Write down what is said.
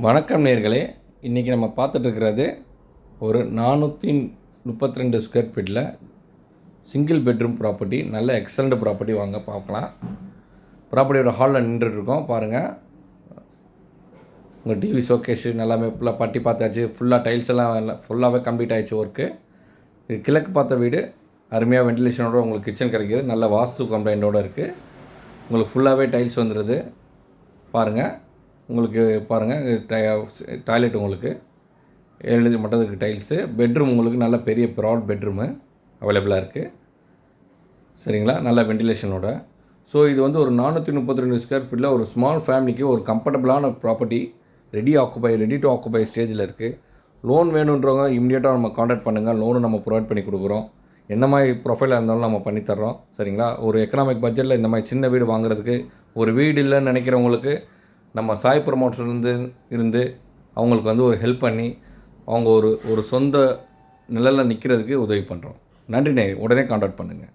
வணக்கம் நேயர்களே, இன்றைக்கி நம்ம பார்த்துட்ருக்கிறது ஒரு 432 ஸ்கொயர் ஃபீட்டில் சிங்கிள் பெட்ரூம் ப்ராப்பர்ட்டி. நல்ல எக்ஸலண்ட் ப்ராப்பர்ட்டி, வாங்க பார்க்கலாம். ப்ராப்பர்ட்டியோட ஹாலில் நின்றுட்டுருக்கோம் பாருங்கள். உங்கள் டிவி ஷோகேஷு எல்லாமே ஃபுல்லாக பட்டி பார்த்தாச்சு. ஃபுல்லாக டைல்ஸ் எல்லாம் ஃபுல்லாகவே கம்ப்ளீட் ஆகிடுச்சு ஒர்க்கு. இது கிழக்கு பார்த்த வீடு, அருமையாக வென்டிலேஷனோட உங்களுக்கு கிச்சன் கிடைக்கிது. நல்ல வாஸ்து கம்ப்ளைண்ட்டோடு இருக்குது. உங்களுக்கு ஃபுல்லாகவே டைல்ஸ் வந்துடுது பாருங்கள். உங்களுக்கு பாருங்கள், டாய்லெட் உங்களுக்கு 7 மட்டத்துக்கு டைல்ஸு. பெட்ரூம் உங்களுக்கு நல்ல பெரிய ப்ராட் பெட்ரூமு அவைலபிளாக இருக்குது. சரிங்களா, நல்ல வென்டிலேஷனோட. ஸோ இது வந்து ஒரு 432 ஸ்கொயர் ஃபீட்டில் ஒரு ஸ்மால் ஃபேமிலிக்கு ஒரு கம்ஃபர்டபுளான ப்ராப்பர்ட்டி. ரெடி டு ஆக்குபை ஸ்டேஜில் இருக்குது. லோன் வேணுன்றவங்க இம்மிடியேட்டாக நம்ம காண்டாக்ட் பண்ணுங்கள். லோனு நம்ம ப்ரொவைட் பண்ணி கொடுக்குறோம். என்ன மாதிரி ப்ரொஃபைலாக இருந்தாலும் நம்ம பண்ணித்தர்றோம். சரிங்களா, ஒரு எக்கனாமிக் பட்ஜெட்டில் இந்த மாதிரி சின்ன வீடு வாங்குறதுக்கு, ஒரு வீடு இல்லைன்னு நினைக்கிறவங்களுக்கு நம்ம சாய் ப்ரமோட்டர்லேருந்து இருந்து அவங்களுக்கு வந்து ஒரு ஹெல்ப் பண்ணி அவங்க ஒரு சொந்த நிழலில் நிற்கிறதுக்கு உதவி பண்ணுறோம். நன்றி நேயர்களே, உடனே காண்டாக்ட் பண்ணுங்கள்.